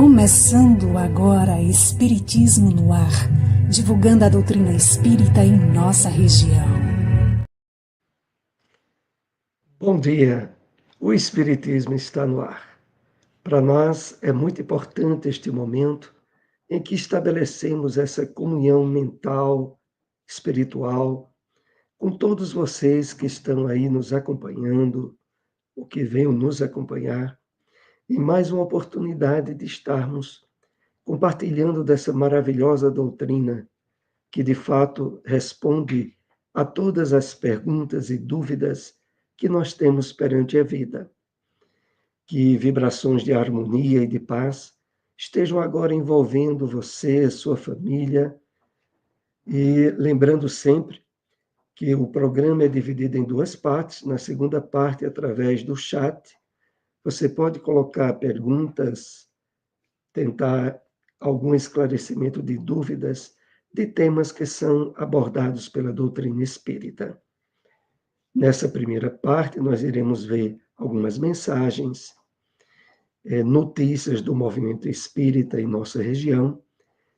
Começando agora Espiritismo no Ar, divulgando a doutrina espírita em nossa região. Bom dia, o Espiritismo está no ar. Para nós é muito importante este momento em que estabelecemos essa comunhão mental, espiritual, com todos vocês que estão aí nos acompanhando, ou que venham nos acompanhar, e mais uma oportunidade de estarmos compartilhando dessa maravilhosa doutrina que de fato responde a todas as perguntas e dúvidas que nós temos perante a vida. Que vibrações de harmonia e de paz estejam agora envolvendo você, sua família, e lembrando sempre que o programa é dividido em duas partes. Na segunda parte, através do chat, você pode colocar perguntas, tentar algum esclarecimento de dúvidas de temas que são abordados pela doutrina espírita. Nessa primeira parte, nós iremos ver algumas mensagens, notícias do movimento espírita em nossa região,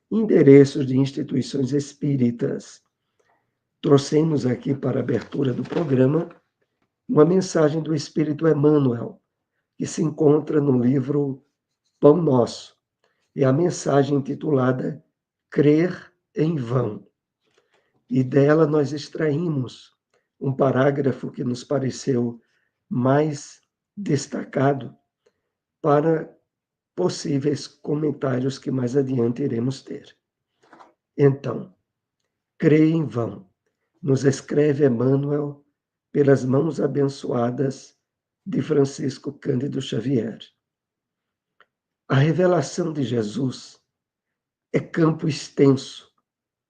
endereços de instituições espíritas. Trouxemos aqui para a abertura do programa uma mensagem do Espírito Emmanuel, que se encontra no livro Pão Nosso, e a mensagem intitulada Crer em Vão. E dela nós extraímos um parágrafo que nos pareceu mais destacado para possíveis comentários que mais adiante iremos ter. Então, crê em vão, nos escreve Emmanuel pelas mãos abençoadas de Francisco Cândido Xavier. A revelação de Jesus é campo extenso,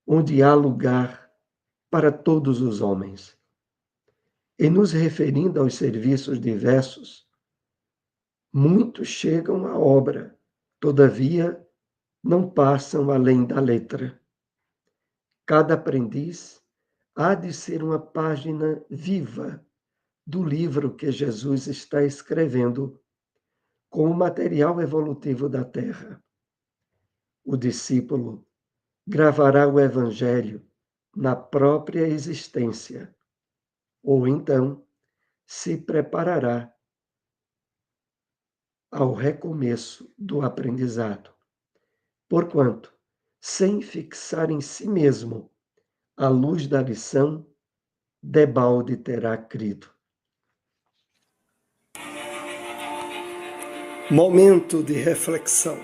onde há lugar para todos os homens. E nos referindo aos serviços diversos, muitos chegam à obra, todavia não passam além da letra. Cada aprendiz há de ser uma página viva do livro que Jesus está escrevendo com o material evolutivo da Terra. O discípulo gravará o Evangelho na própria existência, ou então se preparará ao recomeço do aprendizado. Porquanto, sem fixar em si mesmo a luz da lição, debalde terá crido. Momento de reflexão.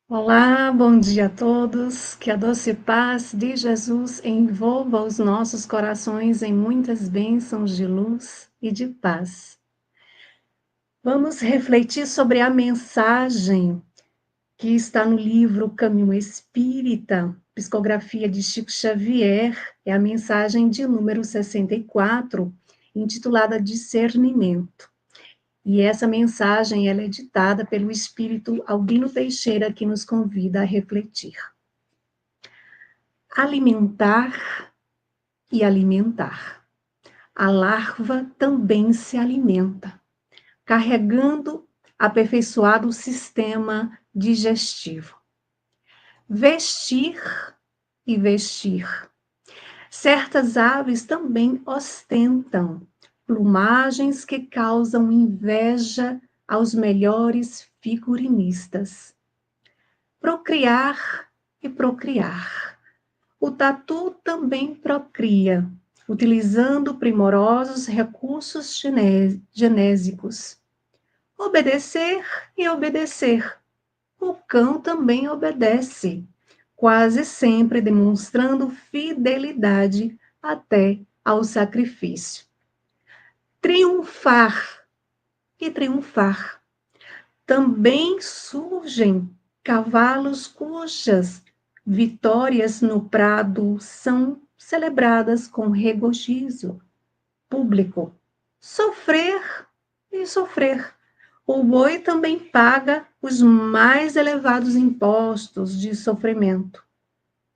Olá, bom dia a todos. Que a doce paz de Jesus envolva os nossos corações em muitas bênçãos de luz e de paz. Vamos refletir sobre a mensagem que está no livro Caminho Espírita, Psicografia de Chico Xavier, é a mensagem de número 64, intitulada Discernimento. E essa mensagem ela é ditada pelo espírito Albino Teixeira, que nos convida a refletir. Alimentar e alimentar. A larva também se alimenta, carregando aperfeiçoado sistema digestivo. Vestir e vestir. Certas aves também ostentam plumagens que causam inveja aos melhores figurinistas. Procriar e procriar. O tatu também procria, utilizando primorosos recursos genésicos. Obedecer e obedecer. O cão também obedece, quase sempre demonstrando fidelidade até ao sacrifício. Triunfar e triunfar. Também surgem cavalos cujas vitórias no prado são celebradas com regozijo público. Sofrer e sofrer. O boi também paga os mais elevados impostos de sofrimento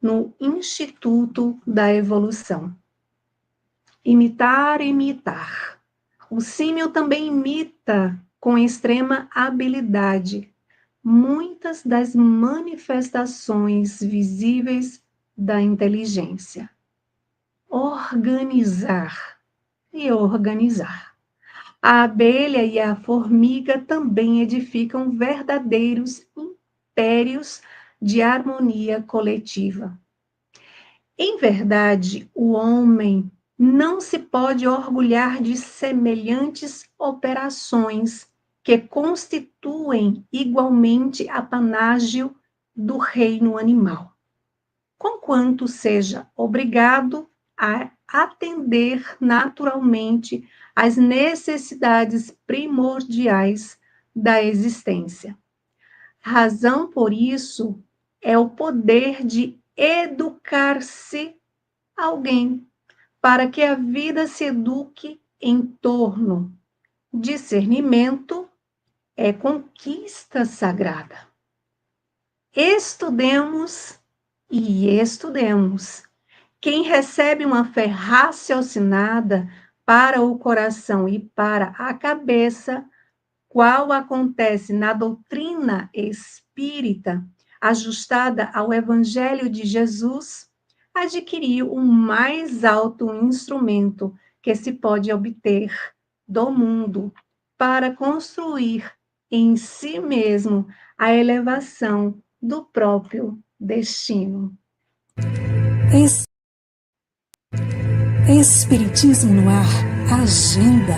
no Instituto da Evolução. Imitar e imitar. O símil também imita com extrema habilidade muitas das manifestações visíveis da inteligência. Organizar e organizar. A abelha e a formiga também edificam verdadeiros impérios de harmonia coletiva. Em verdade, o homem não se pode orgulhar de semelhantes operações que constituem igualmente apanágio do reino animal, conquanto seja obrigado a atender naturalmente às necessidades primordiais da existência. Razão por isso é o poder de educar-se alguém, para que a vida se eduque em torno. Discernimento é conquista sagrada. Estudemos e estudemos. Quem recebe uma fé raciocinada para o coração e para a cabeça, qual acontece na doutrina espírita, ajustada ao Evangelho de Jesus, adquiriu o mais alto instrumento que se pode obter do mundo para construir em si mesmo a elevação do próprio destino. Espiritismo no ar, agenda.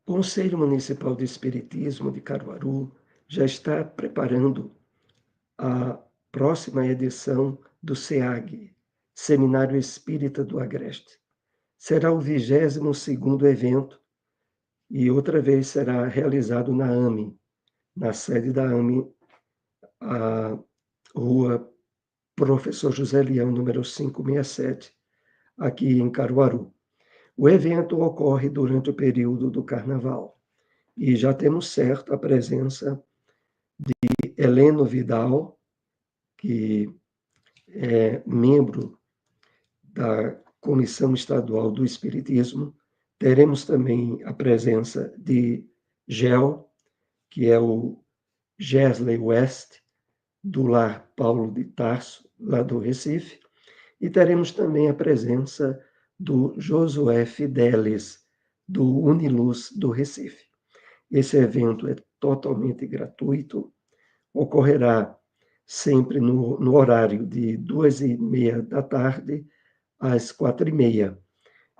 O Conselho Municipal de Espiritismo de Caruaru já está preparando a próxima edição do SEAG, Seminário Espírita do Agreste. Será o 22º evento e outra vez será realizado na AME, na sede da AME, a Rua Professor José Leão, número 567, aqui em Caruaru. O evento ocorre durante o período do Carnaval e já temos certo a presença de Heleno Vidal, que é membro da Comissão Estadual do Espiritismo. Teremos também a presença de GEL, que é o Gesley West, do Lar Paulo de Tarso, lá do Recife, e teremos também a presença do Josué Fidelis, do Uniluz do Recife. Esse evento é totalmente gratuito, ocorrerá sempre no horário de 2h30 da tarde às 4h30,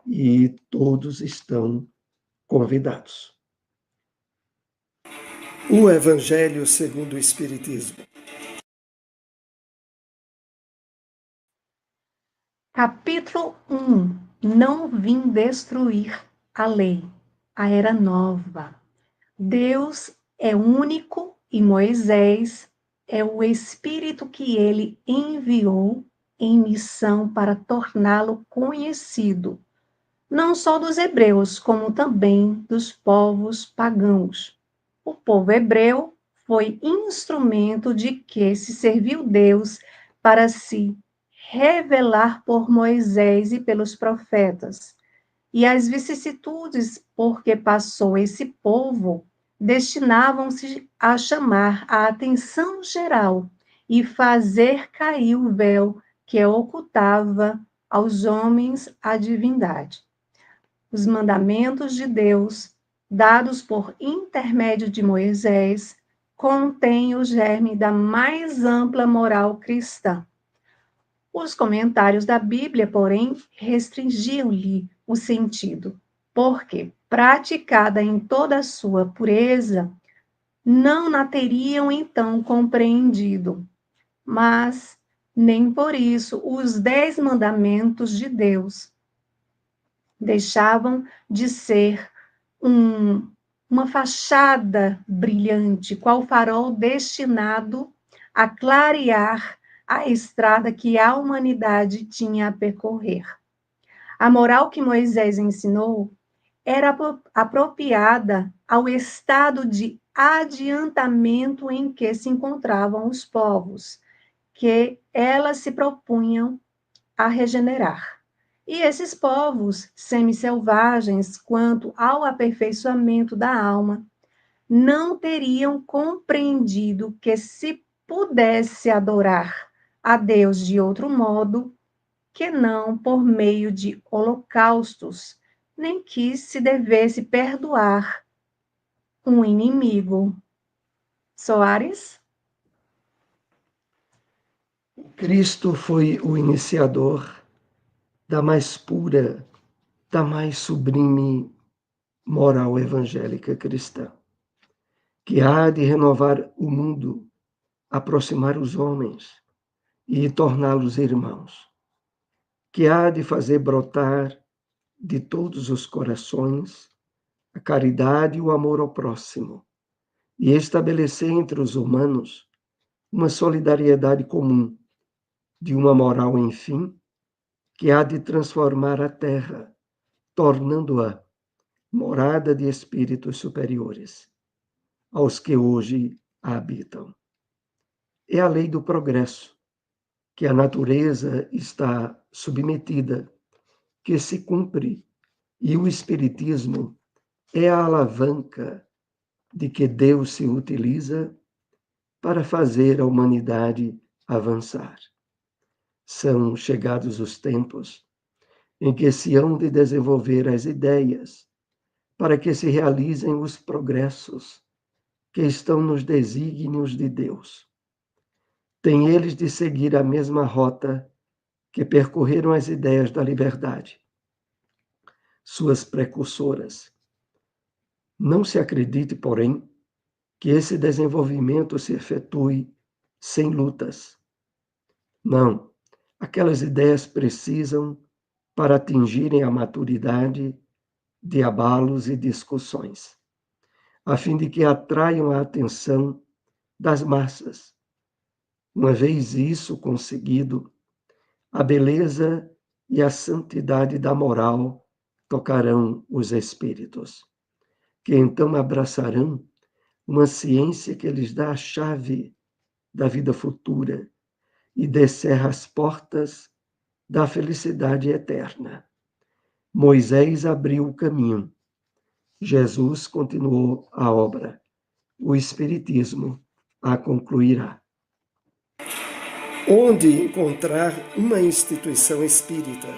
e todos estão convidados. O Evangelho segundo o Espiritismo. Capítulo 1. Não vim destruir a lei, a era nova. Deus é único e Moisés é o Espírito que ele enviou em missão para torná-lo conhecido, não só dos hebreus, como também dos povos pagãos. O povo hebreu foi instrumento de que se serviu Deus para se revelar por Moisés e pelos profetas. E as vicissitudes por que passou esse povo destinavam-se a chamar a atenção geral e fazer cair o véu que ocultava aos homens a divindade. Os mandamentos de Deus, dados por intermédio de Moisés, contêm o germe da mais ampla moral cristã. Os comentários da Bíblia, porém, restringiam-lhe o sentido, porque, praticada em toda a sua pureza, não na teriam então compreendido. Mas, nem por isso, os 10 mandamentos de Deus deixavam de ser uma fachada brilhante, qual farol destinado a clarear a estrada que a humanidade tinha a percorrer. A moral que Moisés ensinou era apropriada ao estado de adiantamento em que se encontravam os povos, que elas se propunham a regenerar. E esses povos semi-selvagens, quanto ao aperfeiçoamento da alma, não teriam compreendido que se pudesse adorar a Deus de outro modo, que não por meio de holocaustos, nem que se devesse perdoar um inimigo. Soares? Cristo foi o iniciador da mais pura, da mais sublime moral evangélica cristã, que há de renovar o mundo, aproximar os homens e torná-los irmãos, que há de fazer brotar de todos os corações a caridade e o amor ao próximo, e estabelecer entre os humanos uma solidariedade comum, de uma moral, enfim, que há de transformar a terra, tornando-a morada de espíritos superiores aos que hoje a habitam. É a lei do progresso, que a natureza está submetida, que se cumpre, e o Espiritismo é a alavanca de que Deus se utiliza para fazer a humanidade avançar. São chegados os tempos em que se hão de desenvolver as ideias para que se realizem os progressos que estão nos desígnios de Deus. Têm eles de seguir a mesma rota que percorreram as ideias da liberdade, suas precursoras. Não se acredite, porém, que esse desenvolvimento se efetue sem lutas. Não, aquelas ideias precisam, para atingirem a maturidade, de abalos e discussões, a fim de que atraiam a atenção das massas. Uma vez isso conseguido, a beleza e a santidade da moral tocarão os espíritos, que então abraçarão uma ciência que lhes dá a chave da vida futura e descerra as portas da felicidade eterna. Moisés abriu o caminho, Jesus continuou a obra, o Espiritismo a concluirá. Onde encontrar uma instituição espírita?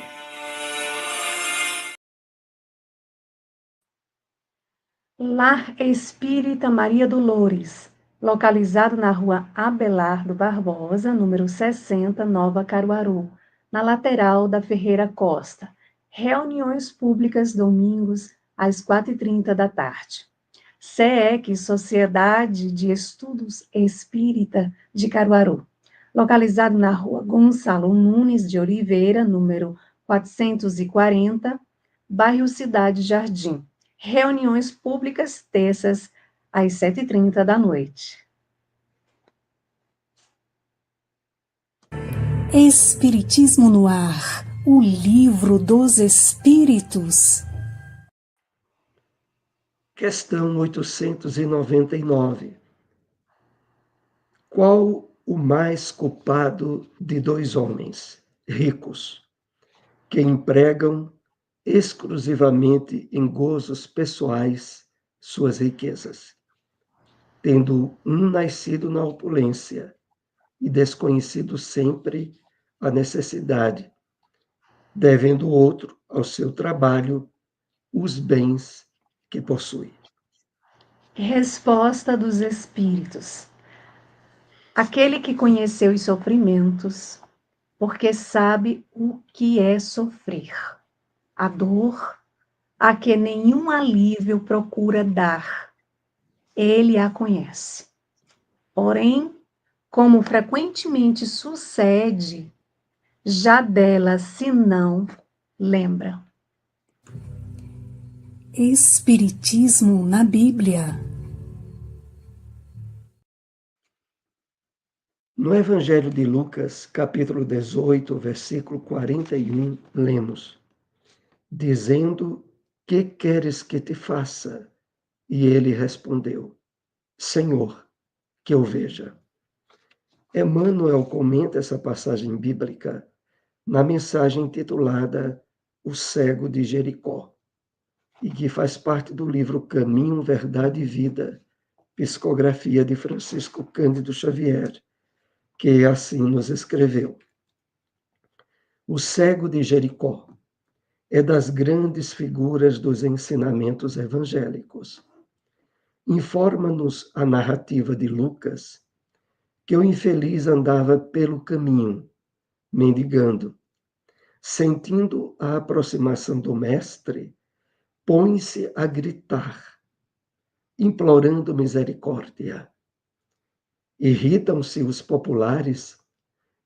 Lar Espírita Maria Dolores, localizado na rua Abelardo Barbosa, número 60, Nova Caruaru, na lateral da Ferreira Costa. Reuniões públicas domingos às 4h30 da tarde. SEEC, Sociedade de Estudos Espírita de Caruaru, localizado na rua Gonçalo Nunes de Oliveira, número 440, bairro Cidade Jardim. Reuniões públicas terças às 7h30 da noite. Espiritismo no Ar, o livro dos Espíritos. Questão 899. Qual o mais culpado de dois homens ricos que empregam exclusivamente em gozos pessoais suas riquezas, tendo um nascido na opulência e desconhecido sempre a necessidade, devendo o outro ao seu trabalho os bens que possui? Resposta dos Espíritos. Aquele que conheceu os sofrimentos, porque sabe o que é sofrer. A dor, a que nenhum alívio procura dar, ele a conhece. Porém, como frequentemente sucede, já dela se não lembra. Espiritismo na Bíblia. No Evangelho de Lucas, capítulo 18, versículo 41, lemos: dizendo: que queres que te faça? E ele respondeu: Senhor, que eu veja. Emmanuel comenta essa passagem bíblica na mensagem intitulada O Cego de Jericó, e que faz parte do livro Caminho, Verdade e Vida, psicografia de Francisco Cândido Xavier, que assim nos escreveu. O Cego de Jericó é das grandes figuras dos ensinamentos evangélicos. Informa-nos a narrativa de Lucas que o infeliz andava pelo caminho, mendigando. Sentindo a aproximação do mestre, põe-se a gritar, implorando misericórdia. Irritam-se os populares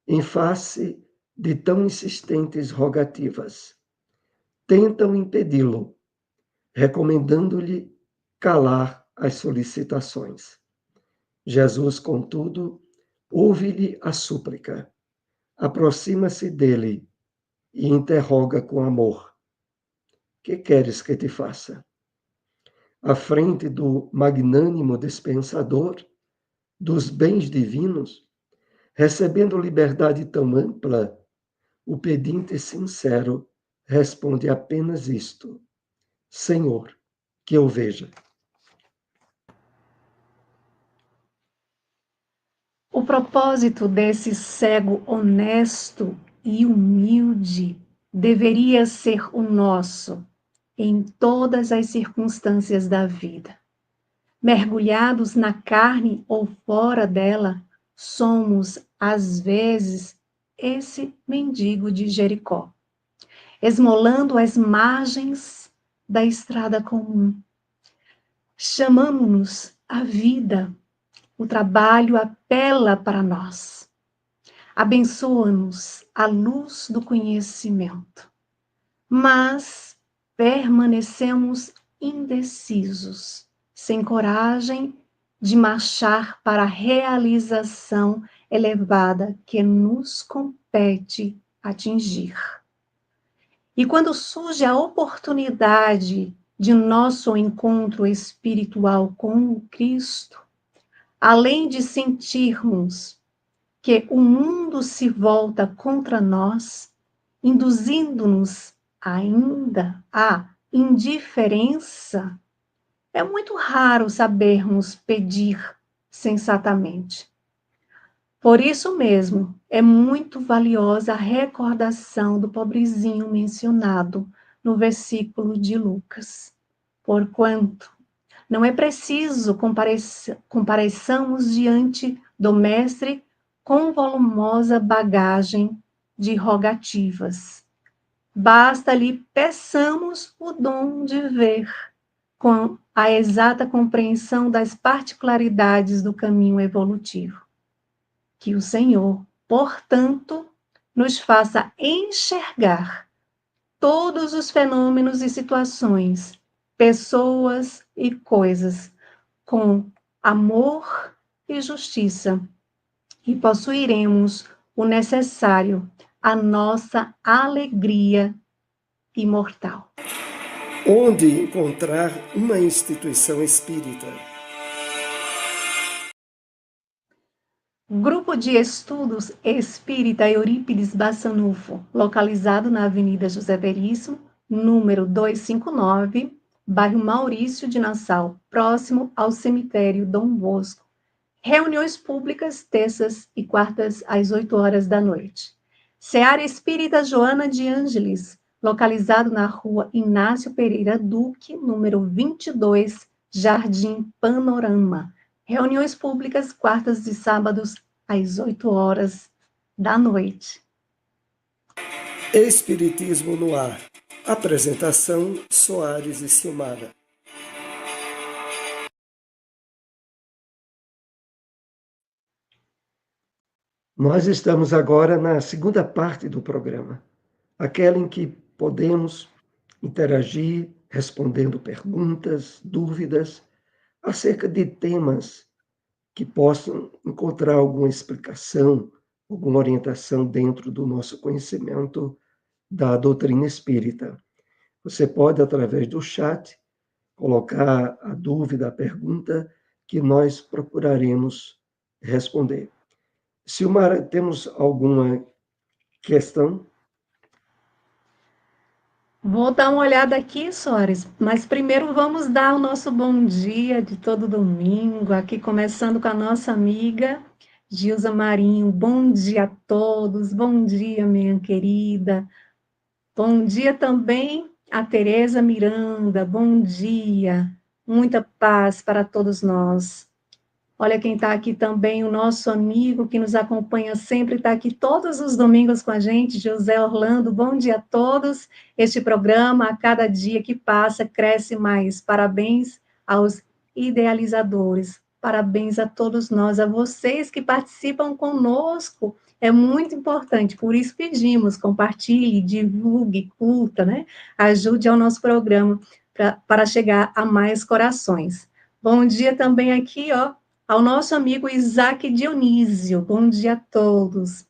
em face de tão insistentes rogativas. Tentam impedi-lo, recomendando-lhe calar as solicitações. Jesus, contudo, ouve-lhe a súplica, aproxima-se dele e interroga com amor: que queres que te faça? À frente do magnânimo dispensador dos bens divinos, recebendo liberdade tão ampla, o pedinte sincero responde apenas isto: Senhor, que eu veja. O propósito desse cego honesto e humilde deveria ser o nosso em todas as circunstâncias da vida. Mergulhados na carne ou fora dela, somos, às vezes, esse mendigo de Jericó, esmolando as margens da estrada comum. Chamamos-nos à vida. O trabalho apela para nós. Abençoa-nos a luz do conhecimento. Mas permanecemos indecisos, sem coragem de marchar para a realização elevada que nos compete atingir. E quando surge a oportunidade de nosso encontro espiritual com o Cristo, além de sentirmos que o mundo se volta contra nós, induzindo-nos ainda à indiferença, é muito raro sabermos pedir sensatamente. Por isso mesmo, é muito valiosa a recordação do pobrezinho mencionado no versículo de Lucas. Porquanto não é preciso compareçamos diante do Mestre com volumosa bagagem de rogativas. Basta-lhe peçamos o dom de ver, com a exata compreensão das particularidades do caminho evolutivo. Que o Senhor, portanto, nos faça enxergar todos os fenômenos e situações, pessoas e coisas, com amor e justiça, e possuiremos o necessário à nossa alegria imortal. Onde encontrar uma instituição espírita? Grupo de Estudos Espírita Eurípides Bassanufo, localizado na Avenida José Veríssimo, número 259, bairro Maurício de Nassau, próximo ao cemitério Dom Bosco. Reuniões públicas, terças e quartas, às 8 horas da noite. Seara Espírita Joana de Ângeles, localizado na rua Inácio Pereira Duque, número 22, Jardim Panorama. Reuniões públicas, quartas e sábados, às 8 horas da noite. Espiritismo no ar. Apresentação: Soares e Silmara. Nós estamos agora na segunda parte do programa, aquela em que podemos interagir, respondendo perguntas, dúvidas acerca de temas que possam encontrar alguma explicação, alguma orientação dentro do nosso conhecimento da doutrina espírita. Você pode, através do chat, colocar a dúvida, a pergunta, que nós procuraremos responder. Silmara, temos alguma questão? Vou dar uma olhada aqui, Soares, mas primeiro vamos dar o nosso bom dia de todo domingo, aqui começando com a nossa amiga Gilza Marinho. Bom dia a todos, bom dia, minha querida. Bom dia também a Tereza Miranda, bom dia. Muita paz para todos nós. Olha quem está aqui também, o nosso amigo que nos acompanha sempre, está aqui todos os domingos com a gente, José Orlando. Bom dia a todos. Este programa, a cada dia que passa, cresce mais. Parabéns aos idealizadores. Parabéns a todos nós, a vocês que participam conosco. É muito importante, por isso pedimos, compartilhe, divulgue, curta, né? Ajude ao nosso programa para chegar a mais corações. Bom dia também aqui, ó, ao nosso amigo Isaac Dionísio. Bom dia a todos.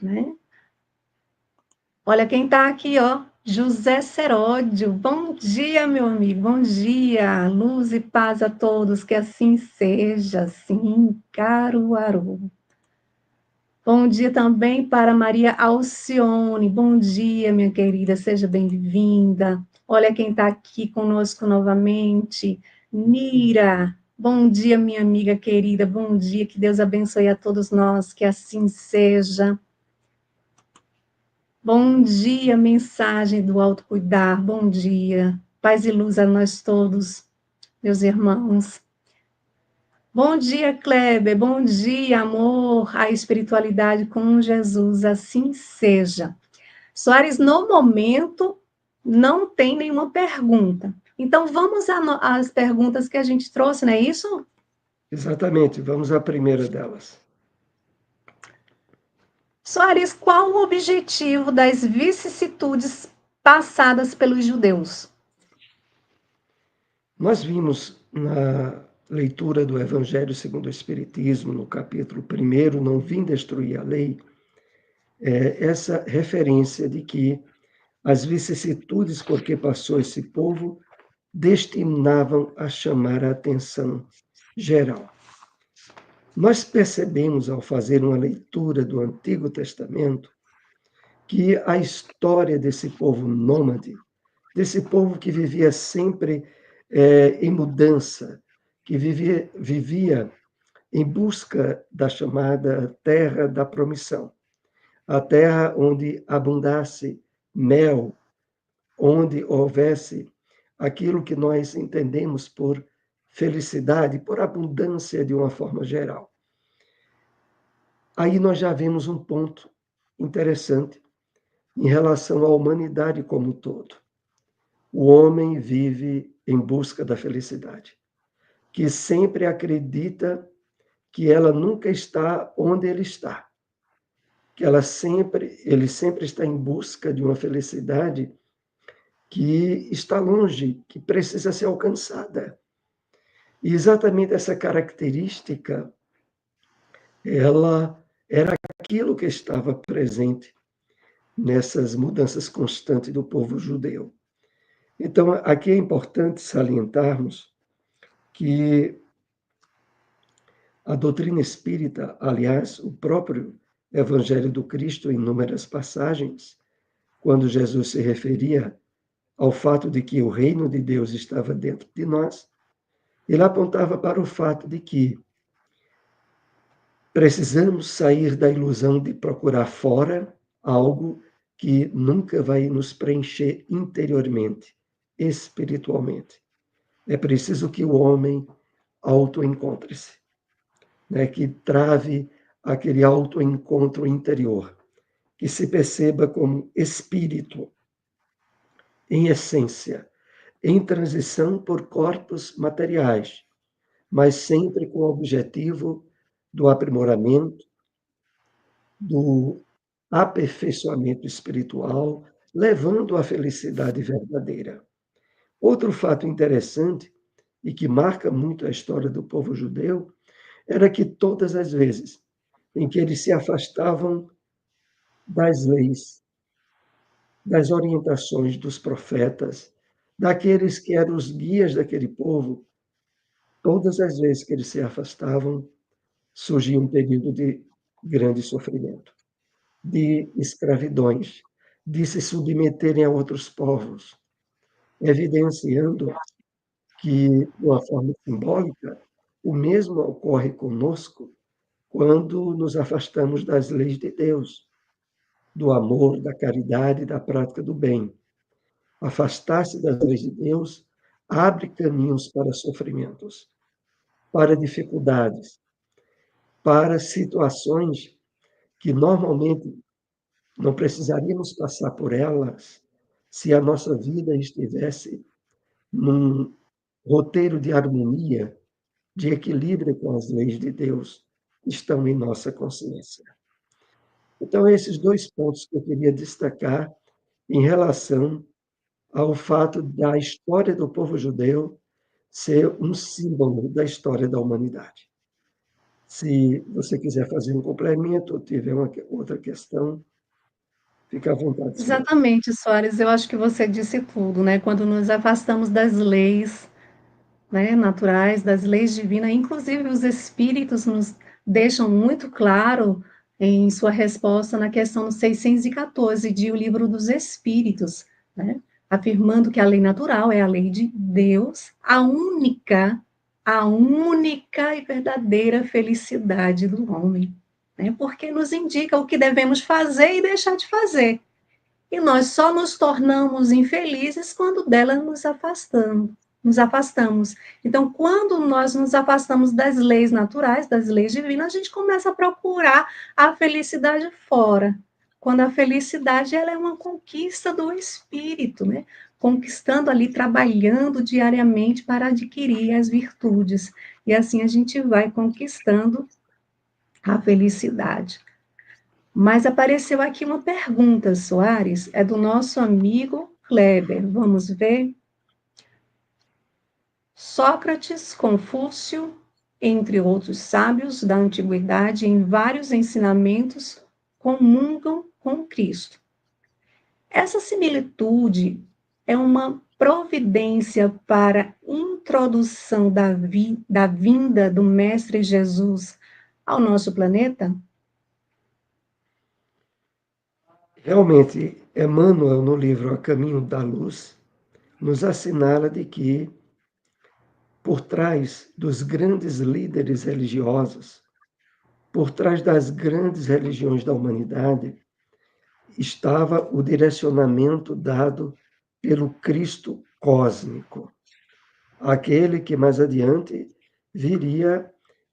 Né? Olha quem está aqui, ó. José Seródio. Bom dia, meu amigo. Bom dia. Luz e paz a todos. Que assim seja. Sim, Caruaru. Bom dia também para Maria Alcione. Bom dia, minha querida. Seja bem-vinda. Olha quem está aqui conosco novamente. Nira. Bom dia, minha amiga querida. Bom dia. Que Deus abençoe a todos nós. Que assim seja. Bom dia, mensagem do autocuidar. Bom dia. Paz e luz a nós todos, meus irmãos. Bom dia, Kleber. Bom dia, amor, a espiritualidade com Jesus. Assim seja. Soares, no momento, não tem nenhuma pergunta. Então, vamos às perguntas que a gente trouxe, não é isso? Exatamente, vamos à primeira delas. Soares, qual o objetivo das vicissitudes passadas pelos judeus? Nós vimos na leitura do Evangelho segundo o Espiritismo, no capítulo 1, Não vim destruir a lei, essa referência de que as vicissitudes por que passou esse povo destinavam a chamar a atenção geral. Nós percebemos, ao fazer uma leitura do Antigo Testamento, que a história desse povo nômade, desse povo que vivia sempre em mudança, que vivia em busca da chamada terra da promissão, a terra onde abundasse mel, onde houvesse aquilo que nós entendemos por felicidade, por abundância de uma forma geral. Aí nós já vemos um ponto interessante em relação à humanidade como um todo. O homem vive em busca da felicidade, que sempre acredita que ela nunca está onde ele está, que ele sempre está em busca de uma felicidade que está longe, que precisa ser alcançada. E exatamente essa característica, ela era aquilo que estava presente nessas mudanças constantes do povo judeu. Então, aqui é importante salientarmos que a doutrina espírita, aliás, o próprio Evangelho do Cristo, em inúmeras passagens, quando Jesus se referia ao fato de que o reino de Deus estava dentro de nós, ele apontava para o fato de que precisamos sair da ilusão de procurar fora algo que nunca vai nos preencher interiormente, espiritualmente. É preciso que o homem autoencontre-se, né? Que trave aquele autoencontro interior, que se perceba como espírito, em essência, em transição por corpos materiais, mas sempre com o objetivo do aprimoramento, do aperfeiçoamento espiritual, levando à felicidade verdadeira. Outro fato interessante, e que marca muito a história do povo judeu, era que todas as vezes em que eles se afastavam das leis, das orientações dos profetas, daqueles que eram os guias daquele povo, todas as vezes que eles se afastavam, surgia um período de grande sofrimento, de escravidões, de se submeterem a outros povos, evidenciando que, de uma forma simbólica, o mesmo ocorre conosco quando nos afastamos das leis de Deus, do amor, da caridade e da prática do bem. Afastar-se das leis de Deus abre caminhos para sofrimentos, para dificuldades, para situações que normalmente não precisaríamos passar por elas se a nossa vida estivesse num roteiro de harmonia, de equilíbrio com as leis de Deus que estão em nossa consciência. Então, esses dois pontos que eu queria destacar em relação ao fato da história do povo judeu ser um símbolo da história da humanidade. Se você quiser fazer um complemento ou tiver uma outra questão, fica à vontade, senhor. Exatamente, Soares, eu acho que você disse tudo, né? Quando nos afastamos das leis, né, naturais, das leis divinas, inclusive os espíritos nos deixam muito claro em sua resposta na questão 614 de O Livro dos Espíritos, né, afirmando que a lei natural é a lei de Deus, a única e verdadeira felicidade do homem, né, porque nos indica o que devemos fazer e deixar de fazer. E nós só nos tornamos infelizes quando dela nos afastamos. Então, quando nós nos afastamos das leis naturais, das leis divinas, a gente começa a procurar a felicidade fora. Quando a felicidade ela é uma conquista do espírito, né? Conquistando ali, trabalhando diariamente para adquirir as virtudes. E assim a gente vai conquistando a felicidade. Mas apareceu aqui uma pergunta, Soares, é do nosso amigo Kleber. Vamos ver. Sócrates, Confúcio, entre outros sábios da antiguidade, em vários ensinamentos, comungam com Cristo. Essa similitude é uma providência para a introdução da vinda do Mestre Jesus ao nosso planeta? Realmente, Emmanuel, no livro A Caminho da Luz, nos assinala de que, por trás dos grandes líderes religiosos, por trás das grandes religiões da humanidade, estava o direcionamento dado pelo Cristo cósmico, aquele que mais adiante viria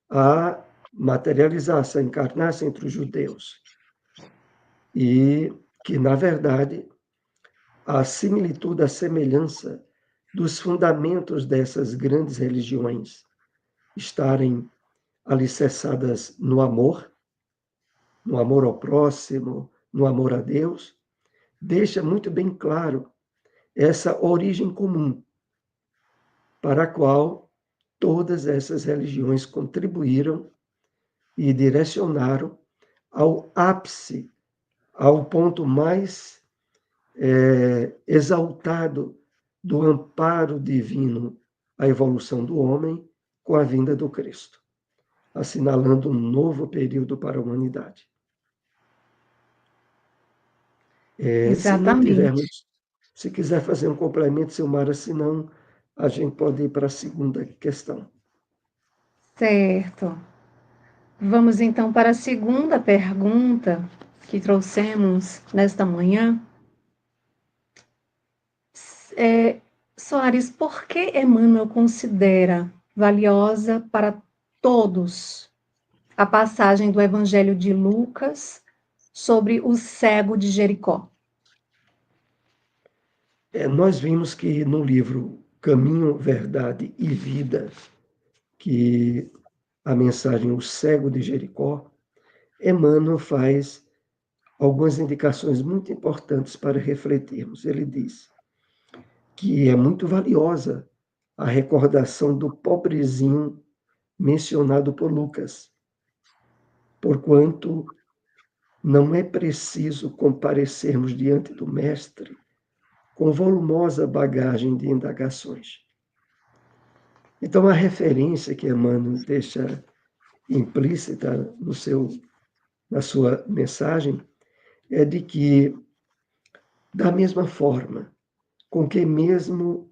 a materializar-se, a encarnar-se entre os judeus. E que, na verdade, a similitude, a semelhança dos fundamentos dessas grandes religiões estarem alicerçadas no amor ao próximo, no amor a Deus, deixa muito bem claro essa origem comum para a qual todas essas religiões contribuíram e direcionaram ao ápice, ao ponto mais exaltado do amparo divino à evolução do homem com a vinda do Cristo, assinalando um novo período para a humanidade. Se não Exatamente. tivermos, se quiser fazer um complemento, Silmara, senão a gente pode ir para a segunda questão. Certo. Vamos então para a segunda pergunta que trouxemos nesta manhã. Soares, por que Emmanuel considera valiosa para todos a passagem do Evangelho de Lucas sobre o cego de Jericó? Nós vimos que no livro Caminho, Verdade e Vida, que a mensagem O Cego de Jericó, Emmanuel faz algumas indicações muito importantes para refletirmos. Ele diz que é muito valiosa a recordação do pobrezinho mencionado por Lucas, porquanto não é preciso comparecermos diante do Mestre com volumosa bagagem de indagações. Então, a referência que Emmanuel deixa implícita na sua mensagem é de que Da mesma forma com que, mesmo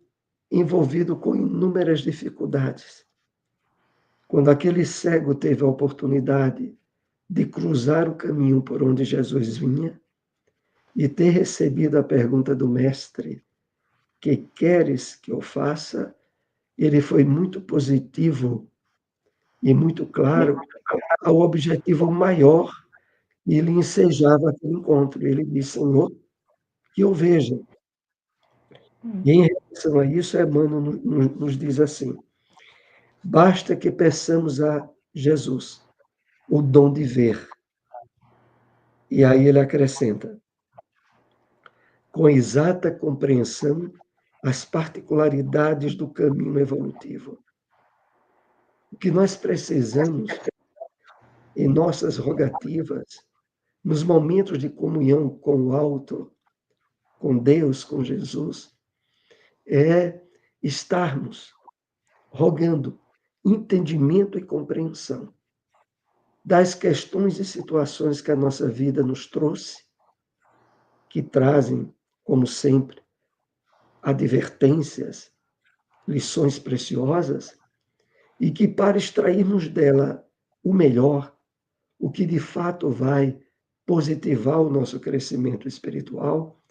envolvido com inúmeras dificuldades, quando aquele cego teve a oportunidade de cruzar o caminho por onde Jesus vinha e ter recebido a pergunta do Mestre: que queres que eu faça? Ele foi muito positivo e muito claro ao objetivo maior, e ele ensejava aquele encontro. Ele disse: Senhor, que eu veja. E em relação a isso, Emmanuel nos diz assim: basta que peçamos a Jesus o dom de ver. E aí ele acrescenta: com exata compreensão as particularidades do caminho evolutivo. O que nós precisamos em nossas rogativas, nos momentos de comunhão com o alto, com Deus, com Jesus, é estarmos rogando entendimento e compreensão das questões e situações que a nossa vida nos trouxe, que trazem, como sempre, advertências, lições preciosas, e que, para extrairmos dela o melhor, o que de fato vai positivar o nosso crescimento espiritual,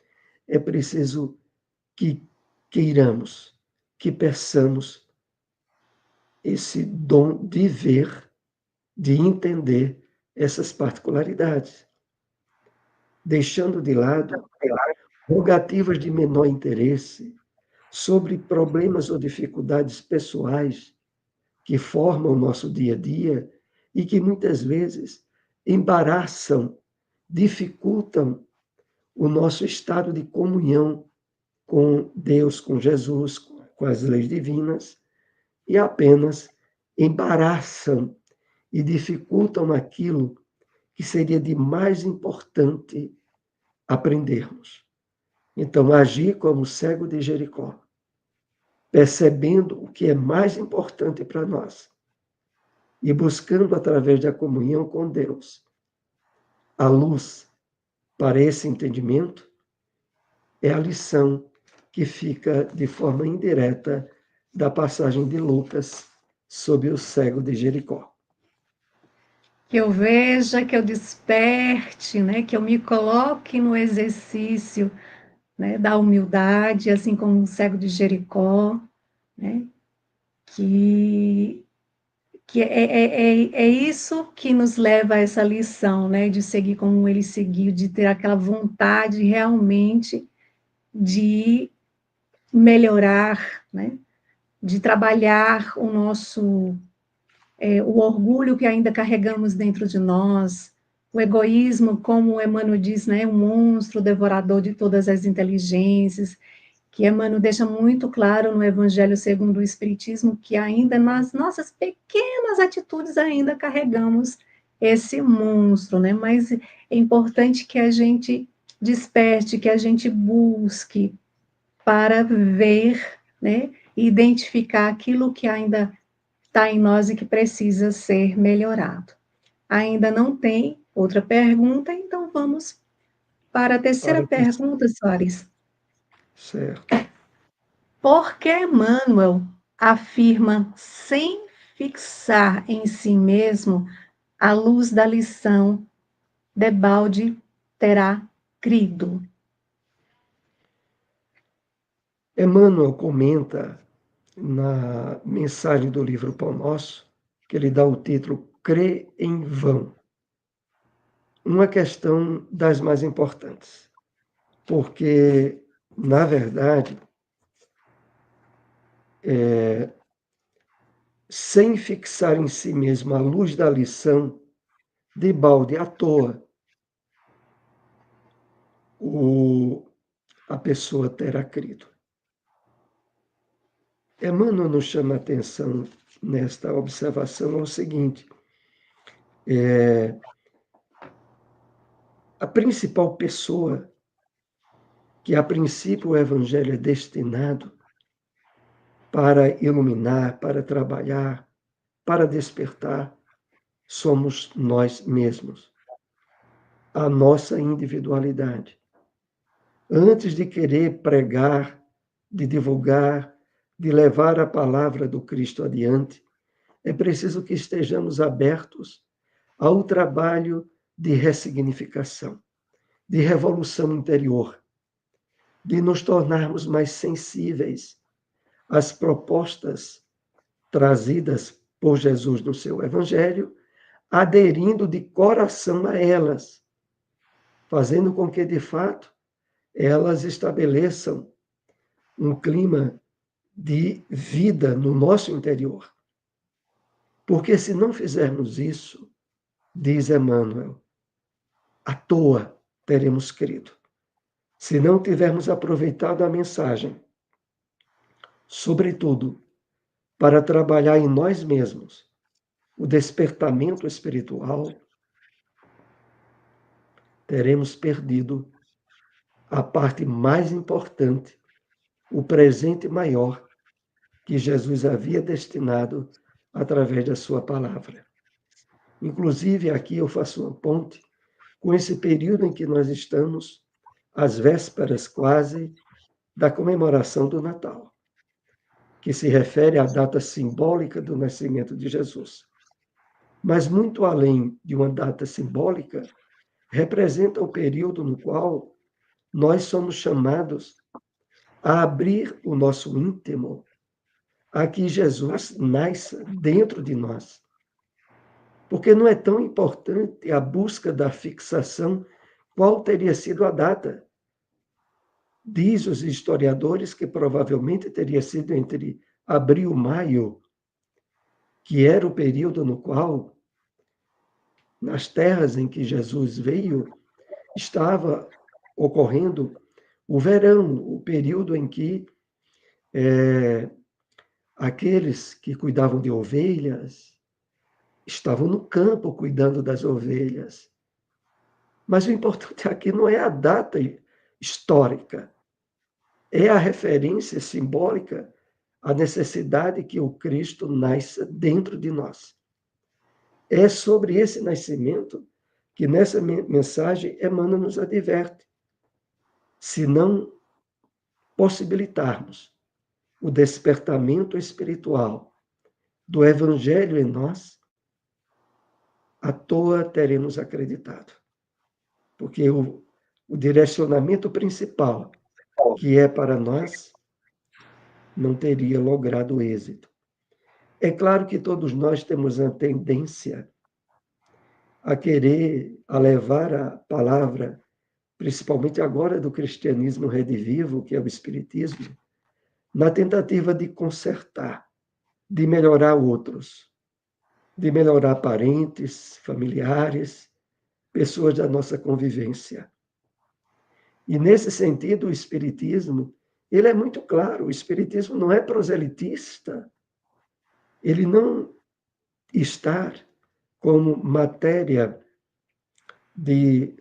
é preciso que queiramos, que peçamos esse dom de ver, de entender essas particularidades, deixando de lado rogativas de menor interesse sobre problemas ou dificuldades pessoais que formam o nosso dia a dia e que muitas vezes embaraçam, dificultam o nosso estado de comunhão com Deus, com Jesus, com as leis divinas, e apenas embaraçam e dificultam aquilo que seria de mais importante aprendermos. Então, agir como cego de Jericó, percebendo o que é mais importante para nós e buscando, através da comunhão com Deus, a luz para esse entendimento, é a lição que fica de forma indireta da passagem de Lucas sobre o cego de Jericó. Que eu veja, que eu desperte, né? Que eu me coloque no exercício, né, da humildade, assim como o cego de Jericó, né? Que, que é isso que nos leva a essa lição, né? De seguir como ele seguiu, de ter aquela vontade realmente de melhorar, né? De trabalhar o nosso o orgulho que ainda carregamos dentro de nós, o egoísmo, como Emmanuel diz, né, um monstro devorador de todas as inteligências, que Emmanuel deixa muito claro no Evangelho segundo o Espiritismo, que ainda nas nossas pequenas atitudes ainda carregamos esse monstro, né? Mas é importante que a gente desperte, que a gente busque para ver, né, e identificar aquilo que ainda está em nós e que precisa ser melhorado. Ainda não tem outra pergunta, então vamos para a terceira Para o terceiro. pergunta, Soares. Certo. Por que Emmanuel afirma, sem fixar em si mesmo, a luz da lição, debalde terá crido? Emmanuel comenta na mensagem do livro Pão Nosso, que ele dá o título Crê em Vão, uma questão das mais importantes, porque, na verdade, sem fixar em si mesmo a luz da lição, de balde à toa, a pessoa terá crido. Emmanuel nos chama a atenção nesta observação ao seguinte: a principal pessoa que, a princípio, o Evangelho é destinado para iluminar, para trabalhar, para despertar, somos nós mesmos, a nossa individualidade. Antes de querer pregar, de divulgar, de levar a palavra do Cristo adiante, é preciso que estejamos abertos ao trabalho de ressignificação, de revolução interior, de nos tornarmos mais sensíveis às propostas trazidas por Jesus no seu Evangelho, aderindo de coração a elas, fazendo com que, de fato, elas estabeleçam um clima de vida no nosso interior. Porque se não fizermos isso, diz Emmanuel, à toa teremos crido. Se não tivermos aproveitado a mensagem, sobretudo para trabalhar em nós mesmos o despertamento espiritual, teremos perdido a parte mais importante, o presente maior que Jesus havia destinado através da sua palavra. Inclusive, aqui eu faço uma ponte com esse período em que nós estamos, às vésperas quase da comemoração do Natal, que se refere à data simbólica do nascimento de Jesus. Mas, muito além de uma data simbólica, representa o período no qual nós somos chamados a abrir o nosso íntimo a que Jesus nasça dentro de nós. Porque não é tão importante a busca da fixação qual teria sido a data. Diz os historiadores que provavelmente teria sido entre abril e maio, que era o período no qual, nas terras em que Jesus veio, estava ocorrendo o verão, o período em que aqueles que cuidavam de ovelhas estavam no campo cuidando das ovelhas. Mas o importante aqui não é a data histórica, é a referência simbólica à necessidade que o Cristo nasça dentro de nós. É sobre esse nascimento que nessa mensagem Emmanuel nos adverte. Se não possibilitarmos o despertamento espiritual do Evangelho em nós, à toa teremos acreditado. Porque o direcionamento principal, que é para nós, não teria logrado êxito. É claro que todos nós temos a tendência a levar a palavra, principalmente agora do cristianismo redivivo, que é o Espiritismo, na tentativa de consertar, de melhorar outros, de melhorar parentes, familiares, pessoas da nossa convivência. E nesse sentido, o Espiritismo, ele é muito claro, o Espiritismo não é proselitista, ele não está como matéria de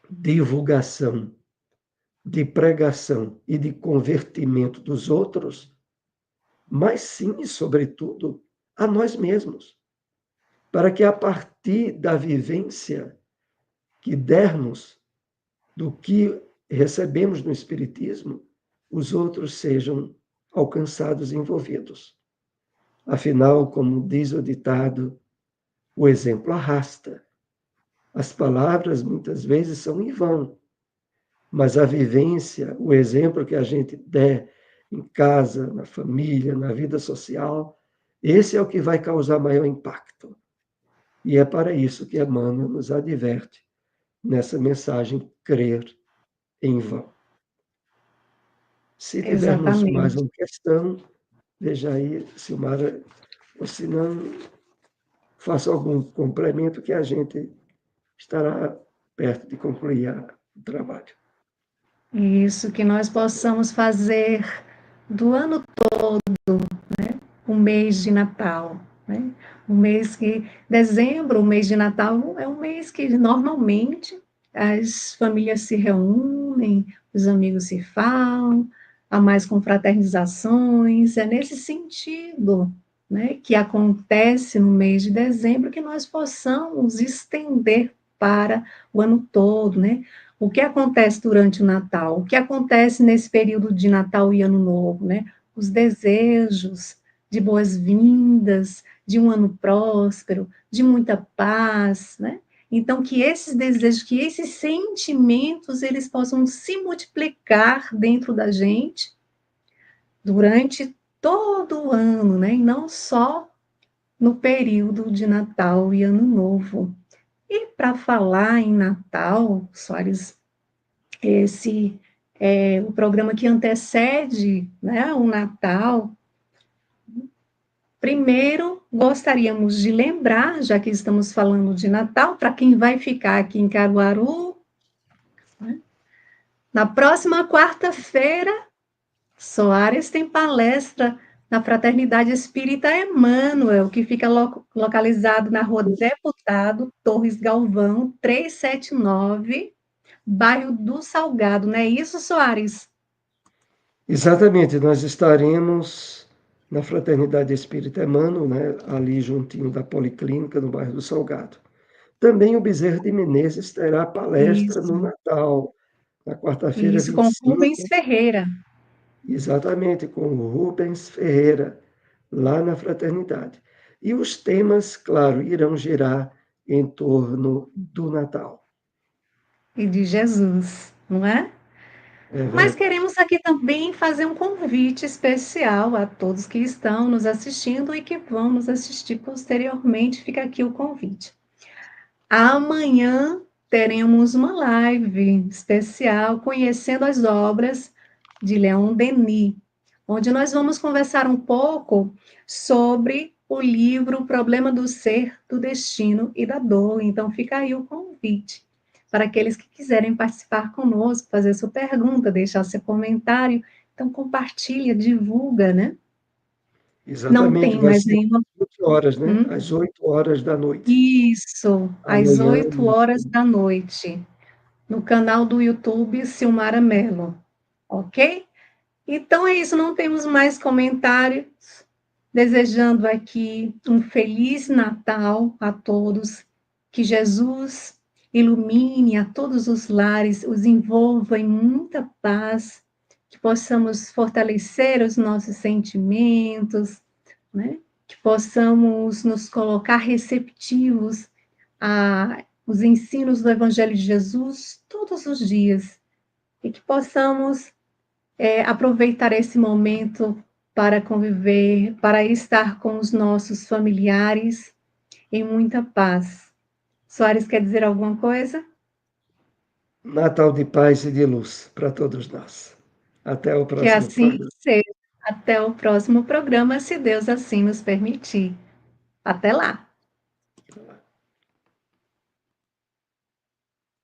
divulgação, de pregação e de convertimento dos outros, mas sim, sobretudo, a nós mesmos, para que a partir da vivência que dermos do que recebemos no Espiritismo, os outros sejam alcançados e envolvidos. Afinal, como diz o ditado, o exemplo arrasta. As palavras muitas vezes são em vão, mas a vivência, o exemplo que a gente der em casa, na família, na vida social, esse é o que vai causar maior impacto. E é para isso que Emmanuel nos adverte nessa mensagem, crer em vão. Se tivermos mais Exatamente. uma questão, veja aí, Silmara, ou se não, faça algum complemento que a gente estará perto de concluir o trabalho. Isso, que nós possamos fazer do ano o mês de Natal, né? Um mês que, dezembro, o mês de Natal, é um mês que normalmente as famílias se reúnem, os amigos se falam, há mais confraternizações, é nesse sentido, né, que acontece no mês de dezembro que nós possamos estender para o ano todo, né? O que acontece durante o Natal? O que acontece nesse período de Natal e Ano Novo, né? Os desejos de boas-vindas, de um ano próspero, de muita paz, né? Então, que esses desejos, que esses sentimentos, eles possam se multiplicar dentro da gente durante todo o ano, né? E não só no período de Natal e Ano Novo. E para falar em Natal, Soares, esse é o programa que antecede, né, o Natal. Primeiro, gostaríamos de lembrar, já que estamos falando de Natal, para quem vai ficar aqui em Caruaru, né, na próxima quarta-feira, Soares tem palestra na Fraternidade Espírita Emmanuel, que fica localizado na Rua Deputado Torres Galvão, 379, bairro do Salgado, não é isso, Soares? Exatamente, nós estaremos na Fraternidade Espírita Emmanuel, né, ali juntinho da Policlínica, no bairro do Salgado. Também o Bezerra de Menezes terá palestra no Isso, Natal, na quarta-feira isso, com Rubens 25, Ferreira. exatamente, com o Rubens Ferreira, lá na Fraternidade. E os temas, claro, irão girar em torno do Natal. E de Jesus, não é? É Mas verdade. queremos aqui também fazer um convite especial a todos que estão nos assistindo e que vão nos assistir posteriormente. Fica aqui o convite. Amanhã teremos uma live especial conhecendo as obras de Leon Denis, onde nós vamos conversar um pouco sobre o livro O Problema do Ser, do Destino e da Dor. Então, fica aí o convite para aqueles que quiserem participar conosco, fazer sua pergunta, deixar seu comentário. Então, compartilha, divulga, né? Não Exatamente, tem vai mais ser nenhuma. às 8 horas, né? Hum? Às 8 horas da noite. Isso, às Amanhã, 8 horas da noite, no canal do YouTube Silmara Mello, ok? Então é isso, não temos mais comentários. Desejando aqui um feliz Natal a todos, que Jesus ilumine a todos os lares, os envolva em muita paz, que possamos fortalecer os nossos sentimentos, né? Que possamos nos colocar receptivos aos ensinos do Evangelho de Jesus todos os dias e que possamos aproveitar esse momento para conviver, para estar com os nossos familiares em muita paz. Soares quer dizer alguma coisa? Natal de paz e de luz para todos nós. Até o Que próximo assim programa. seja. Até o próximo programa, se Deus assim nos permitir. Até lá!